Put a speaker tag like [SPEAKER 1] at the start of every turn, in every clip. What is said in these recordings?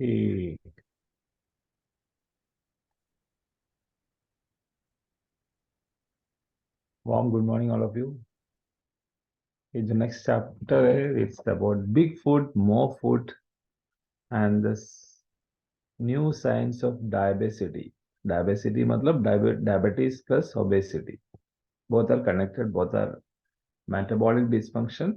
[SPEAKER 1] ठीक। Warm good morning all of you. ये जो नेक्स्ट चैप्टर है it's about big food, more food and the new science of diabesity. Diabesity मतलब diabetes plus obesity, both are connected, both are metabolic dysfunction,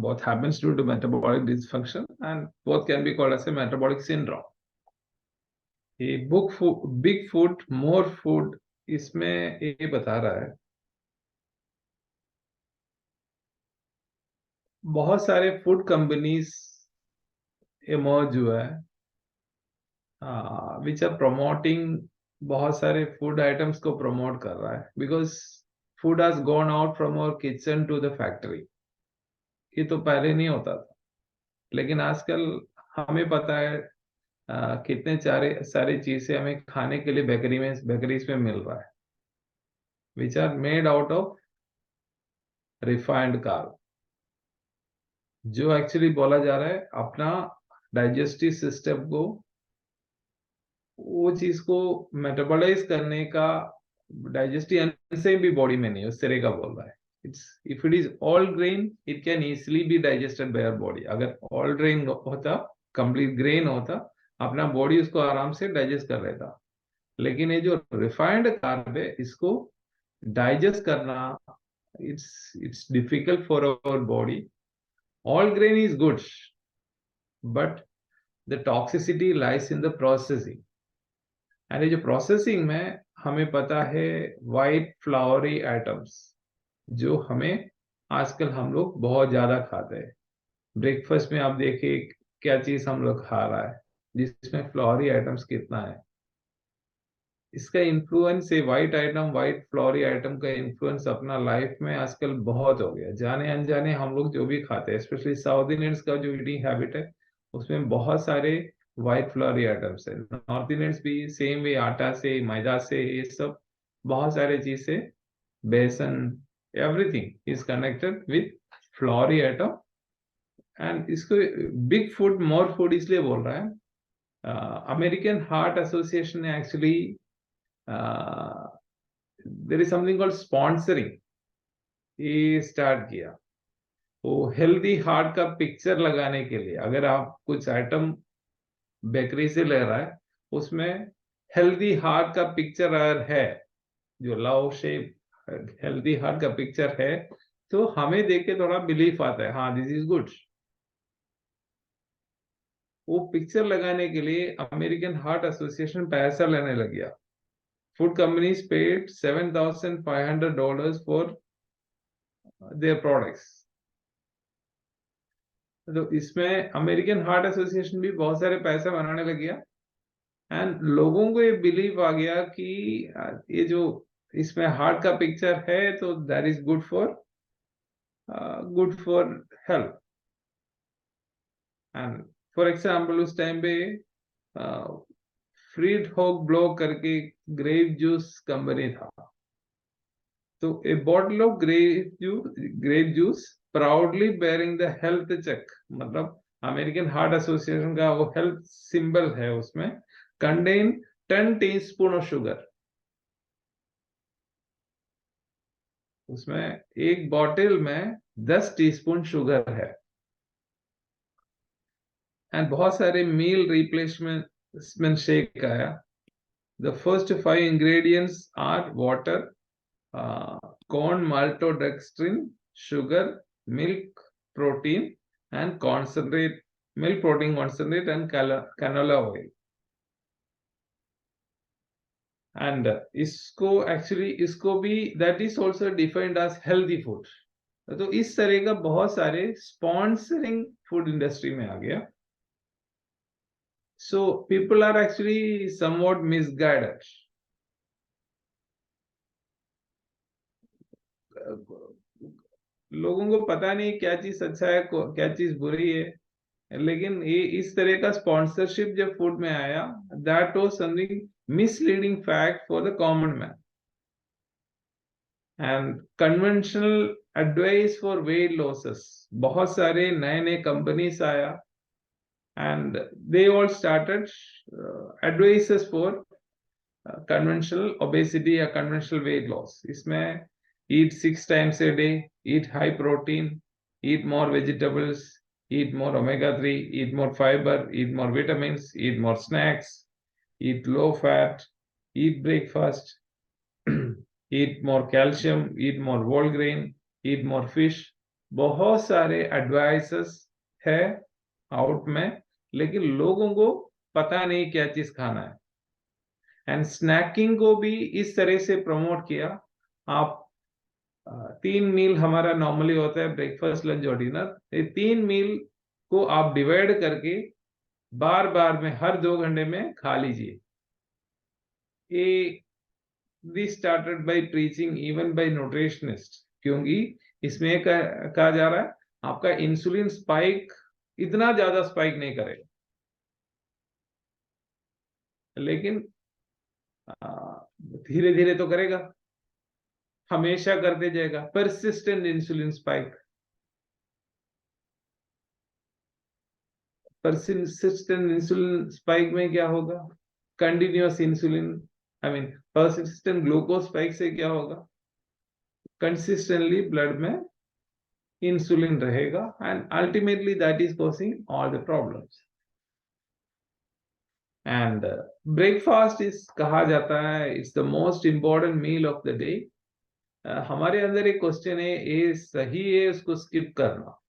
[SPEAKER 1] both happens due to metabolic dysfunction and both can be called as a metabolic syndrome. ये big food more food इसमें ये बता रहा है बहुत सारे food companies emerge हुआ है विच आर प्रमोटिंग, बहुत सारे फूड आइटम्स को प्रमोट कर रहा है because food has gone out from our kitchen to the factory. ये तो पहले नहीं होता था, लेकिन आजकल हमें पता है कितने सारी चीजें हमें खाने के लिए बेकरीज में मिल रहा है which are made out of refined carb, जो एक्चुअली बोला जा रहा है अपना डाइजेस्टिव सिस्टम को, वो चीज को मेटाबोलाइज करने का डाइजेस्टिव एंजाइम भी बॉडी में नहीं, उस तरह का बोल रहा है। It's if it is all grain it can easily be digested by our body. अगर ऑल ग्रेन होता, कंप्लीट ग्रेन होता, अपना बॉडी उसको आराम से डाइजेस्ट कर लेता, लेकिन ये जो रिफाइंड कार्ब है इसको डाइजेस्ट करना it's difficult for our body. All grain is good but the toxicity lies in the processing, and ये जो प्रोसेसिंग में हमें पता है वाइट फ्लावरी आइटम्स जो हमें आजकल हम लोग बहुत ज्यादा खाते हैं। ब्रेकफास्ट में आप देखिए क्या चीज हम लोग खा रहा है जिसमें फ्लावरी आइटम्स कितना है। इसका इन्फ्लुएंस है वाइट फ्लोरी आइटम का इन्फ्लुएंस अपना लाइफ में आजकल बहुत हो गया। जाने अनजाने हम लोग जो भी खाते हैं, स्पेशली साउथ इंडियंस का जो ईटिंग हैबिट है उसमें बहुत सारे वाइट फ्लोरी आइटम्स है। नॉर्थ इंडियंस भी सेम वे, आटा से मैदा से ये सब बहुत सारे चीज से, बेसन, everything is connected with floury item. And इसको बिग फूड मोर फूड इसलिए बोल रहा है। अमेरिकन हार्ट एसोसिएशन ने actually there is something called sponsoring ये स्टार्ट किया। वो हेल्दी हार्ट का पिक्चर लगाने के लिए, अगर आप कुछ आइटम बेकरी से ले रहा है उसमें हेल्दी हार्ट का पिक्चर अगर है, जो लव शेप हेल्दी हार्ट का पिक्चर है, तो हमें देख के थोड़ा बिलीफ आता है, हाँ दिस इज गुड। वो पिक्चर लगाने के लिए अमेरिकन हार्ट एसोसिएशन पैसा लेने लग गया। Food companies paid $7,500 for their products. तो इसमें अमेरिकन हार्ट एसोसिएशन भी बहुत सारे पैसा बनाने लग गया, एंड लोगों को ये बिलीव आ गया कि ये जो इसमें हार्ट का पिक्चर है तो that is good for health. And for example उस टाइम पे फ्रीड होग ब्लो करके ग्रेप जूस कंपनी था, तो a bottle of grape juice proudly bearing the health check, मतलब अमेरिकन हार्ट एसोसिएशन का वो हेल्थ सिंबल है, उसमें कंटेन 10 टीस्पून ऑफ शुगर। उसमें एक बॉटल में 10 टीस्पून शुगर है। एंड बहुत सारे मील रिप्लेसमेंट शेक आया। The first 5 ingredients are water, corn maltodextrin, sugar, milk protein and concentrate, milk protein concentrate and canola oil. And इसको भी that is also defined as healthy food. तो इस तरह का बहुत सारे स्पॉन्सरिंग फूड इंडस्ट्री में आ गया। So people are actually somewhat misguided. लोगों को पता नहीं क्या चीज अच्छा है क्या चीज बुरी है, लेकिन ये इस तरह का स्पॉन्सरशिप जब फूड में आया, that was something misleading fact for the common man. And conventional advice for wait losses, बहुत सारे नए नए कंपनीज आया and they all started advices for conventional obesity or conventional weight loss. इसमें eat 6 times a day, eat high protein, eat more vegetables, eat more omega-3, eat more fiber, eat more vitamins, eat more snacks, eat low fat, eat breakfast, eat more calcium, eat more whole grain, eat more fish. बहुत सारे advices है out में, लेकिन लोगों को पता नहीं क्या चीज खाना है. एंड स्नैकिंग को भी इस तरह से प्रमोट किया. आप 3 मील हमारा नॉर्मली होता है, ब्रेकफास्ट लंच और डिनर. ये 3 मील को आप डिवाइड करके बार बार में हर 2 घंटे में खा लीजिए. ये this started by preaching even by nutritionists, क्योंकि इसमें कहा जा रहा है आपका इंसुलिन स्पाइक इतना ज्यादा स्पाइक नहीं करेगा, लेकिन धीरे धीरे तो करेगा, हमेशा करते जाएगा. Persistent insulin spike. Persistent insulin spike में क्या होगा? Continuous insulin, I mean persistent glucose spike से क्या होगा? कंसिस्टेंटली ब्लड में इंसुलिन रहेगा, and ultimately that is causing all the problems. And breakfast is कहा जाता है it's the most important meal of the day. हमारे अंदर एक क्वेश्चन है, ये सही है उसको स्किप करना?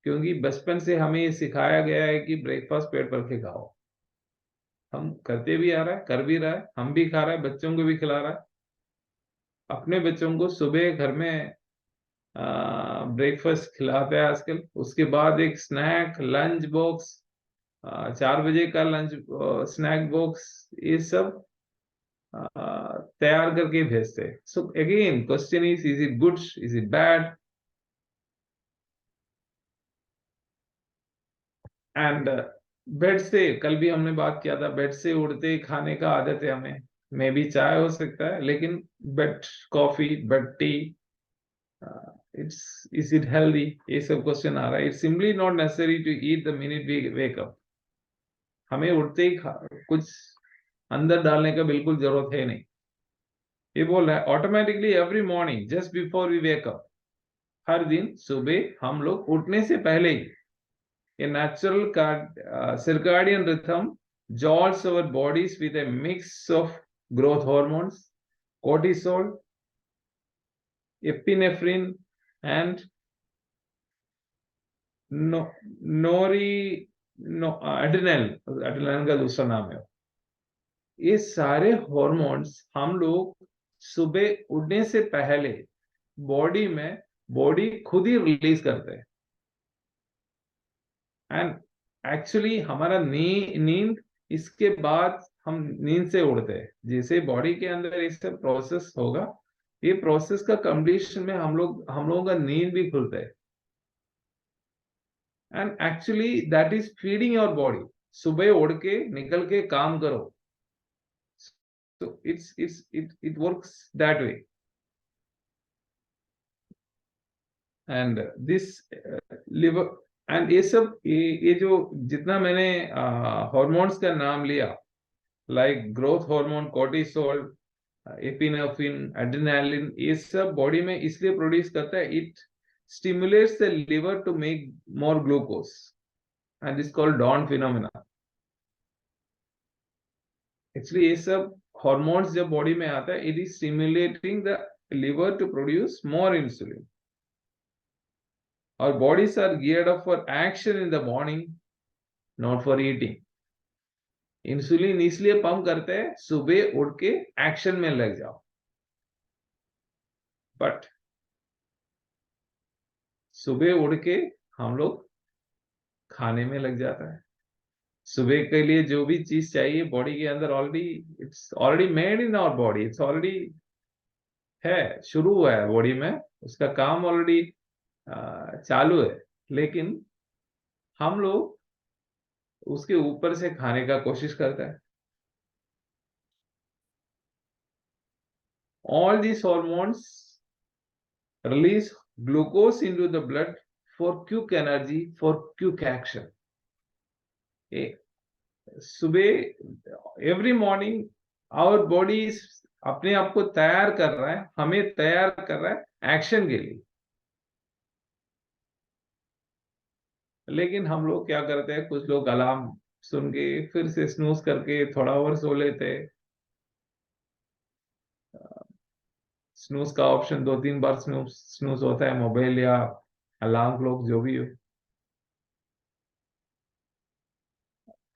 [SPEAKER 1] क्योंकि बचपन से हमें ये सिखाया गया है कि ब्रेकफास्ट पेट भर के खाओ. हम करते भी आ रहा है, कर भी रहा है, हम भी खा रहा है, बच्चों को भी खिला रहा है. अपने बच्चों को सुबह घर में ब्रेकफास्ट खिलाते हैं आजकल. उसके बाद एक स्नैक लंच बॉक्स, 4 बजे का लंच स्नैक बॉक्स, ये सब तैयार करके भेजते हैं. So again question is it good, is it bad? And bed से, कल भी हमने बात किया था, बेड से उड़ते ही खाने का आदत है हमें. मे भी चाय हो सकता है, लेकिन bed coffee, bed tea, it's is it healthy? ये सब क्वेश्चन आ रहा है. It's simply not necessary to eat the minute we wake up. हमें उठते ही कुछ अंदर डालने का बिल्कुल जरूरत है नहीं. ये बोल रहा है automatically every morning just before we wake up. हर दिन सुबह हम लोग उठने से पहले ही a natural circadian rhythm jolts our bodies with a mix of growth hormones, cortisol, epinephrine, and adrenaline का दूसरा नाम है. ये सारे हॉर्मोन्स हम लोग सुबह उठने से पहले बॉडी खुद ही रिलीज करते हैं. एंड एक्चुअली हमारा नींद इसके बाद हम नींद से उड़ते हैं. जैसे बॉडी के अंदर इससे प्रोसेस होगा, ये प्रोसेस का कंप्लीशन में हम लोगों का नींद भी खुलता है. And actually that is feeding your body. सुबह उड़ के निकल के काम करो. तो it works that way. And this liver and ये सब, ये जो जितना मैंने हॉर्मोन्स का नाम लिया, like growth hormone, cortisol, epinephrine, adrenaline, ये सब बॉडी में इसलिए प्रोड्यूस करता है, it stimulates the liver to make more glucose, and this called dawn phenomena. Actually ये सब हॉर्मोन्स जब बॉडी में आता है, it is stimulating the liver to produce more insulin. Our bodies are geared up for action in the morning, not for eating. Insulin इसलिए pump करते हैं सुबह उठ के एक्शन में लग जाओ. बट सुबह उठ के हम लोग खाने में लग जाता है. सुबह के लिए जो भी चीज चाहिए बॉडी के अंदर already, it's already made in our body, it's already है, शुरू हुआ है बॉडी में, उसका काम ऑलरेडी चालू है. लेकिन हम लोग उसके ऊपर से खाने का कोशिश करता है. All these hormones release glucose into the blood for quick energy, for quick action. सुबह एवरी मॉर्निंग आवर बॉडी अपने आप को तैयार कर रहा है, हमें तैयार कर रहा है एक्शन के लिए। लेकिन हम लोग क्या करते हैं, कुछ लोग अलार्म सुन के फिर से स्नूज करके थोड़ा और सो लेते हैं। स्नूज का ऑप्शन 2-3 बार स्नूज होता है, मोबाइल या अलार्म क्लॉक जो भी हो।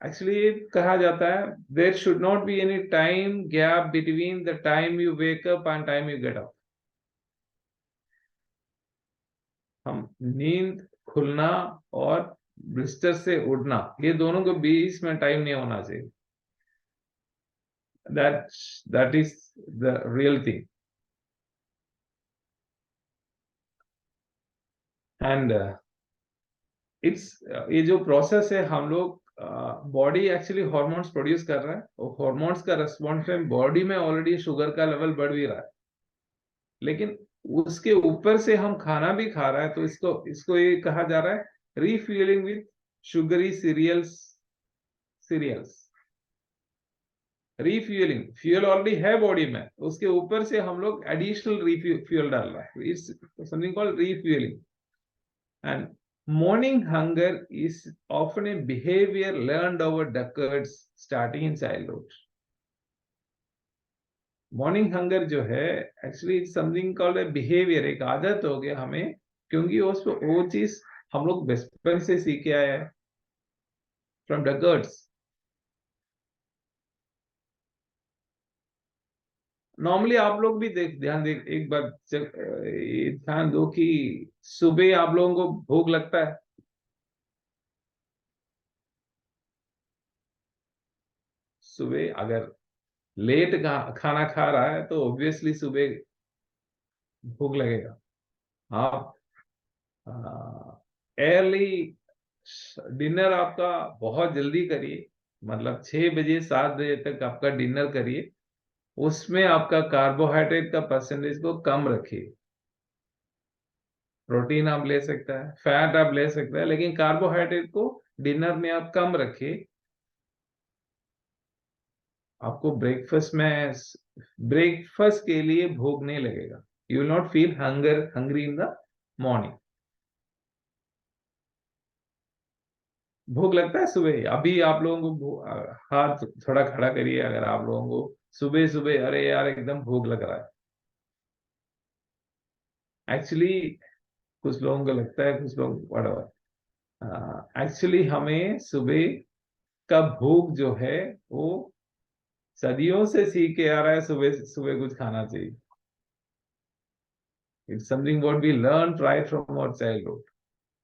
[SPEAKER 1] एक्चुअली कहा जाता है there should not be any time gap between the time you wake up and time you get up. हम नींद खुलना और बिस्तर से उठना, ये दोनों के बीच में टाइम नहीं होना चाहिए। That is the real thing. And it's ये जो प्रोसेस है, हम लोग बॉडी एक्चुअली हार्मोन्स प्रोड्यूस कर रहा है, और हार्मोन्स का रिस्पॉन्स में बॉडी में ऑलरेडी शुगर का लेवल बढ़ भी रहा है, लेकिन उसके ऊपर से हम खाना भी खा रहा है, तो इसको इसको ये कहा जा रहा है refuelling with sugary cereals. Refuelling, fuel already है बॉडी में, उसके ऊपर से हम लोग एडिशनल फ्यूल डाल रहा है। It's something called refuelling. And morning hunger is often a behavior learned over decades starting in childhood. Morning hunger जो है actually it's something called a behaviour, एक आदत हो गया हमें, क्योंकि वो चीज हम लोग बचपन से सीख के आए हैं फ्रॉम डेकर्ड्स। नॉर्मली आप लोग भी ध्यान दे एक बार, ध्यान दो कि सुबह आप लोगों को भूख लगता है। सुबह अगर लेट खाना खा रहा है तो ऑब्वियसली सुबह भूख लगेगा। आप एयरली डिनर आपका बहुत जल्दी करिए, मतलब 6 बजे 7 बजे तक आपका डिनर करिए। उसमें आपका कार्बोहाइड्रेट का परसेंटेज को कम रखिए। प्रोटीन आप ले सकता है, फैट आप ले सकता है, लेकिन कार्बोहाइड्रेट को डिनर में आप कम रखिए। आपको ब्रेकफास्ट के लिए भूख नहीं लगेगा। You will not feel hungry in the morning. भूख लगता है सुबह? अभी आप लोगों को हाथ थोड़ा खड़ा करिए अगर आप लोगों को सुबह सुबह अरे यार एकदम भूख लग रहा है। एक्चुअली कुछ लोगों को लगता है, कुछ लोग व्हाटएवर, एक्चुअली हमें सुबह का भूख जो है वो सदियों से सीख के आ रहा है, सुबह सुबह कुछ खाना चाहिए। It's something what we learn right from our childhood.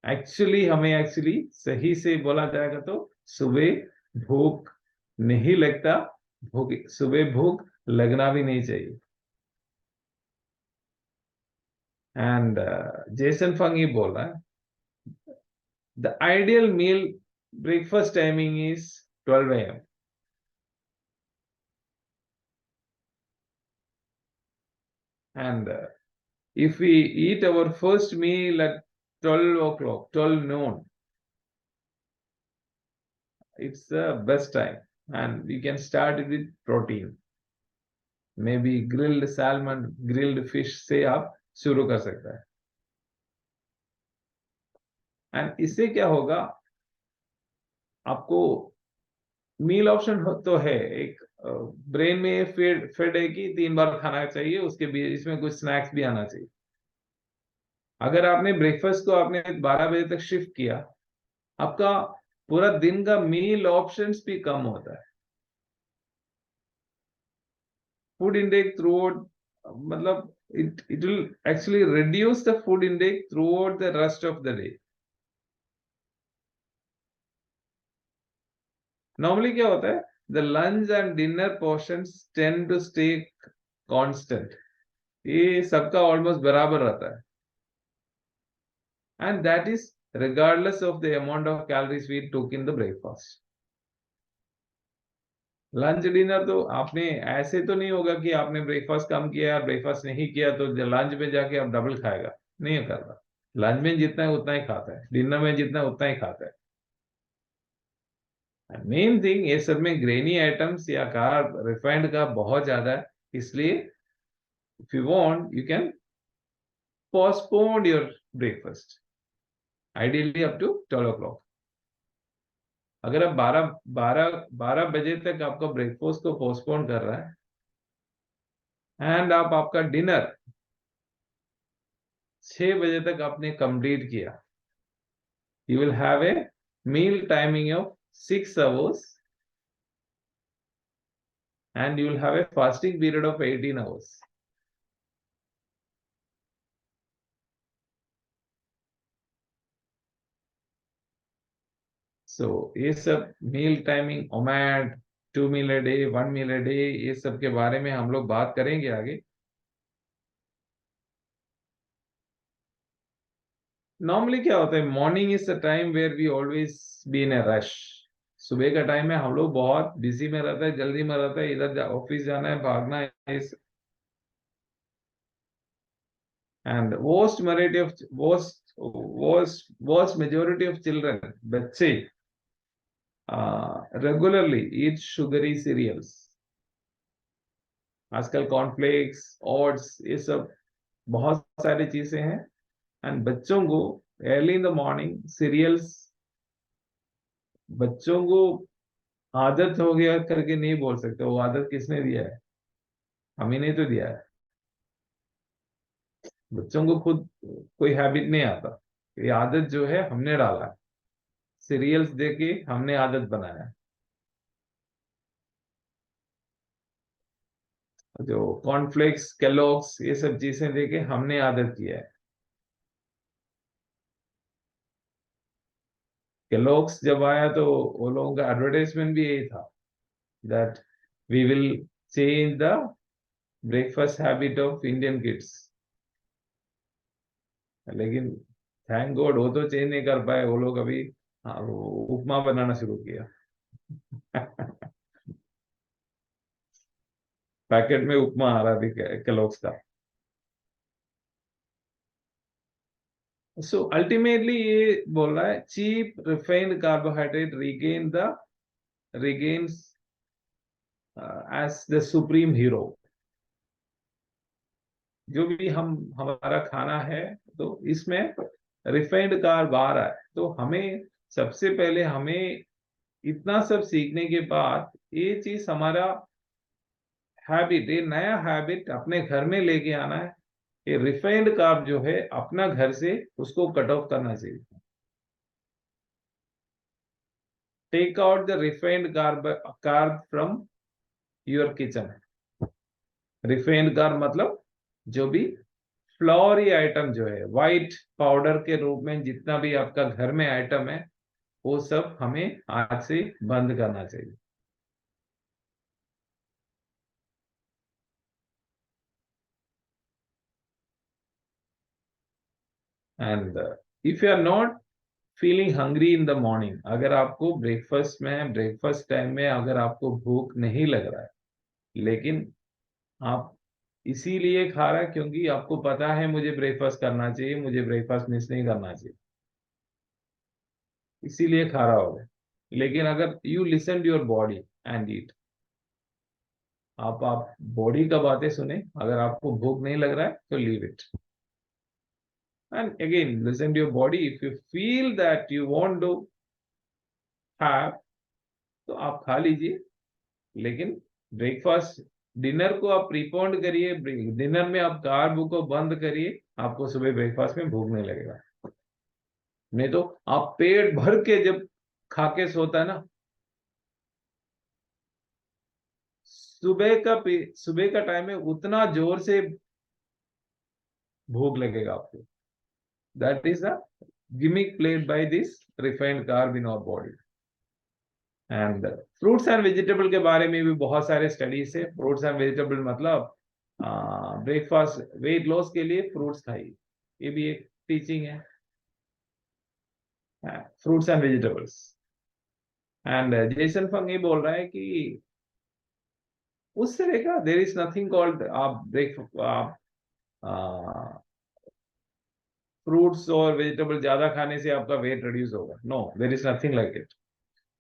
[SPEAKER 1] Actually सही से बोला जाएगा तो सुबह भूख नहीं लगता, सुबह भूख लगना भी नहीं चाहिए। एंड जेसन फंग ही बोल रहा है the ideal meal breakfast timing is 12 AM। And if we eat our first meal at 12 o'clock, 12 noon, it's the best time. And we can start it with protein. Maybe grilled salmon, grilled fish से आप शुरू कर सकते हैं। And इससे क्या होगा, आपको मील ऑप्शन तो है, एक ब्रेन में फिट है कि 3 बार खाना चाहिए, उसके बीच में कुछ स्नैक्स भी आना चाहिए। अगर आपने ब्रेकफास्ट को आपने 12 बजे तक शिफ्ट किया, आपका पूरा दिन का मील ऑप्शंस भी कम होता है। फूड इंटेक थ्रू आउट, मतलब it will actually reduce the food intake throughout the rest of the day. Normally क्या होता है, the lunch and dinner portions tend to stay constant. ये सबका ऑलमोस्ट बराबर रहता है, and that is regardless of the amount of calories we took in the breakfast. Lunch dinner तो आपने ऐसे तो नहीं होगा कि आपने ब्रेकफास्ट कम किया, ब्रेकफास्ट नहीं किया तो लंच में जाके आप डबल खाएगा, नहीं करता। लंच में जितना है उतना ही खाता है, डिनर में जितना है उतना ही खाता है। मेन थिंग ये सब में ग्रेनी आइटम्स या कार्ब रिफाइंड का बहुत ज्यादा है, इसलिए if you want you can postpone your breakfast, ideally up to 12 o'clock। अगर आप 12 बजे तक आपका ब्रेकफास्ट को पोस्टपोन कर रहा है एंड आप आपका डिनर 6 बजे तक आपने कंप्लीट किया, you will have a meal timing of 6 hours and you will have a fasting period of 18 hours. So ये सब meal timing, OMAD, 2 meal a day, 1 meal a day, ये सब के बारे में हम लोग बात करेंगे आगे। नॉर्मली क्या होता है, morning is the time where we always be in a rush. सुबह का टाइम है, हम लोग बहुत बिजी में रहता है, जल्दी में रहता है, इधर ऑफिस जाना है, भागना है। And vast majority of children, बच्चे रेगुलरली ईट शुगरी सीरियल्स। आजकल कॉर्नफ्लेक्स, ओट्स, ये सब बहुत सारी चीजें हैं, एंड बच्चों को early in the morning cereals, बच्चों को आदत हो गया करके नहीं बोल सकते, वो आदत किसने दिया है? हम ही नहीं तो दिया है। बच्चों को खुद कोई हैबिट नहीं आता, ये आदत जो है हमने डाला है, सीरियल्स देके हमने आदत बनाया है। जो कॉर्नफ्लेक्स, केलॉग्स, ये सब चीजें देके हमने आदत किया है। केलॉग्स जब आया तो वो लोगों का एडवर्टाइजमेंट भी यही था, that we will change the breakfast habit of Indian kids. लेकिन थैंक गॉड वो तो चेंज नहीं कर पाए, वो लोग अभी वो उपमा बनाना शुरू किया। पैकेट में उपमा आ रहा है केलॉग्स का। सो अल्टीमेटली ये बोल रहा है, cheap refined carbohydrate regains as the supreme hero। जो भी हमारा खाना है, तो इसमें रिफाइंड कार्ब आ रहा है, तो हमें सबसे पहले हमें इतना सब सीखने के बाद ये चीज हमारा हैबिट, ये नया हैबिट अपने घर में लेके आना है। ये रिफाइंड कार्ब जो है अपना घर से उसको कट ऑफ करना चाहिए। Take out the refined carb from your kitchen. Refined carb मतलब जो भी फ्लोरी आइटम जो है, व्हाइट पाउडर के रूप में जितना भी आपका घर में आइटम है, वो सब हमें आज से बंद करना चाहिए। And if you are not feeling hungry in the morning, अगर आपको ब्रेकफास्ट टाइम में अगर आपको भूख नहीं लग रहा है, लेकिन आप इसीलिए खा रहा है क्योंकि आपको पता है मुझे ब्रेकफास्ट करना चाहिए, मुझे ब्रेकफास्ट मिस नहीं करना चाहिए, इसीलिए खा रहा होगा। लेकिन अगर you listen to your body and eat, आप बॉडी का बातें सुने, अगर आपको भूख नहीं लग रहा है तो leave it, and again listen to your body. If you feel that you want to have, तो आप खा लीजिए। लेकिन ब्रेकफास्ट, डिनर को आप प्रीपोन्ड करिए, डिनर में आप कार्ब को बंद करिए, आपको सुबह ब्रेकफास्ट में भूख नहीं लगेगा। नहीं तो आप पेट भर के जब खा के सोता है ना, सुबह का टाइम है, उतना जोर से भूख लगेगा आपको। That is the gimmick played by this refined carb in our body. And fruits and vegetable के बारे में भी बहुत सारे स्टडीज है। फ्रूट्स एंड वेजिटेबल मतलब ब्रेकफास्ट, वेट लॉस के लिए फ्रूट्स खाइए, ये भी एक टीचिंग है। Fruits and vegetables. And Jason Fung ये बोल रहा है कि उस तरह का देर इज नथिंग कॉल्ड आप ब्रेक, आप फ्रूट्स और वेजिटेबल ज्यादा खाने से आपका वेट रिड्यूस होगा, no, there is nothing like it.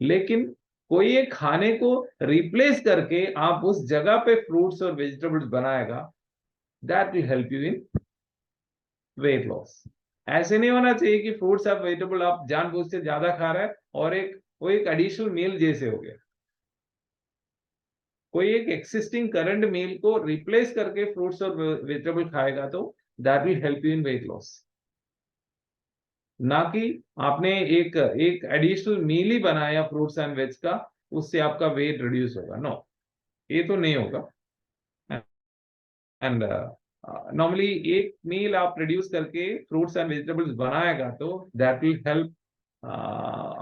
[SPEAKER 1] लेकिन कोई एक खाने को रिप्लेस करके आप उस जगह पे फ्रूट्स और वेजिटेबल्स बनाएगा, that will help you in weight loss. ऐसे नहीं होना चाहिए कि फ्रूट्स और वेजिटेबल आप जानबूझ से ज्यादा खा रहे हैं और वो एक एडिशनल मील जैसे हो गया। कोई एक एक्सिस्टिंग करंट मील को रिप्लेस करके फ्रूट्स और वेजिटेबल खाएगा तो that will help you in weight loss. ना कि आपने एक एक एडिशनल मील ही बनाया फ्रूट्स एंड वेज का, उससे आपका वेट रिड्यूस होगा, नो, ये तो नहीं होगा। एंड नॉर्मली एक मील आप रिड्यूस करके फ्रूट्स एंड वेजिटेबल्स बनाएगा तो दैट विल हेल्प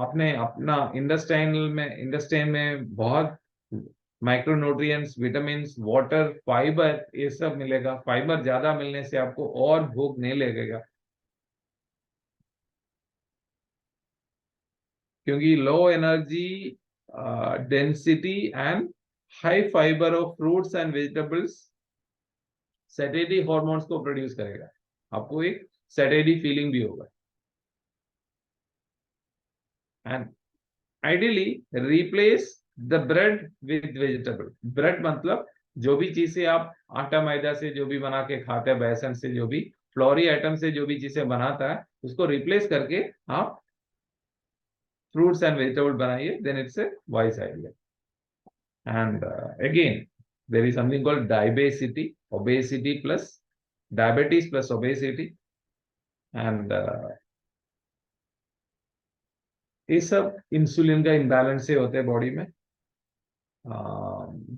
[SPEAKER 1] अपने अपना इंटेस्टाइन में बहुत माइक्रोन्यूट्रिएंट्स, विटामिन्स, वाटर, फाइबर, ये सब मिलेगा। फाइबर ज्यादा मिलने से आपको और भूख नहीं लगेगा, क्योंकि low energy density and high fibre of fruits and vegetables satisfactory hormones को प्रोड्यूस करेगा, आपको एक सैटिस्फैक्टरी फीलिंग भी होगा। And ideally replace the bread with vegetable. Bread मतलब जो भी चीजें आप आटा मैदा से जो भी बना के खाते हैं, बेसन से जो भी फ्लोरी आइटम से जो भी चीजें बनाता है, उसको रिप्लेस करके आप fruits and vegetable banaiye, then it's a wise idea. And again, there is something called diabesity, obesity plus diabetes plus obesity, and ये सब इंसुलिन का इम्बैलेंस से होते हैं बॉडी में,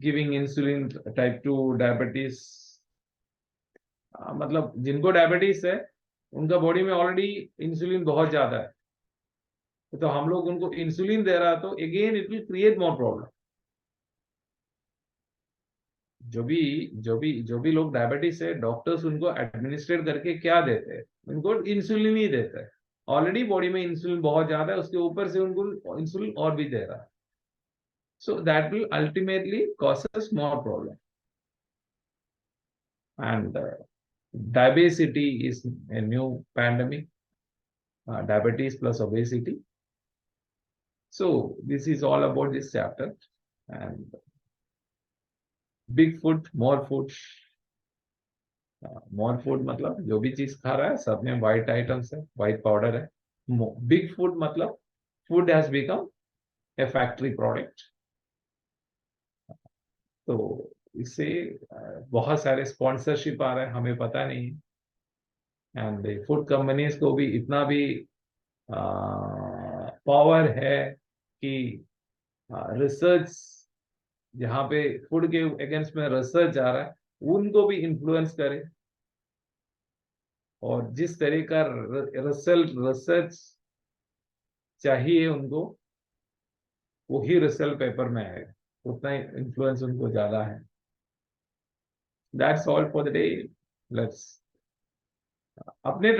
[SPEAKER 1] गिविंग इंसुलिन टाइप 2 डायबिटीज। मतलब जिनको डायबिटीज है उनका बॉडी में ऑलरेडी इंसुलिन बहुत ज्यादा है, तो हम लोग उनको इंसुलिन दे रहा तो again it will create more problem. जो भी लोग डायबिटीज है, डॉक्टर्स उनको एडमिनिस्ट्रेट करके क्या देते हैं, उनको इंसुलिन ही देते हैं। ऑलरेडी बॉडी में इंसुलिन बहुत ज्यादा है, उसके ऊपर से उनको इंसुलिन और भी दे रहा है, so that will ultimately causes more problem. And diabetes is a new pandemic, diabetes plus obesity. So this is all about this chapter. And big food, more food. More food मतलब जो भी चीज खा रहा है सब में व्हाइट आइटम्स है, व्हाइट पाउडर है। बिग फूड मतलब food has become a factory product. तो इससे बहुत सारे स्पॉन्सरशिप आ रहे हैं, हमें पता नहीं। एंड फूड कंपनीज को भी इतना भी पावर है कि रिसर्च, जहाँ पे फूड के अगेंस्ट में रिसर्च आ रहा है, उनको भी इन्फ्लुएंस करे, और जिस तरह का रिसर्च चाहिए उनको वही रिसर्च पेपर में है, उतना इन्फ्लुएंस उनको ज्यादा है। That's all for the day. Let's अपने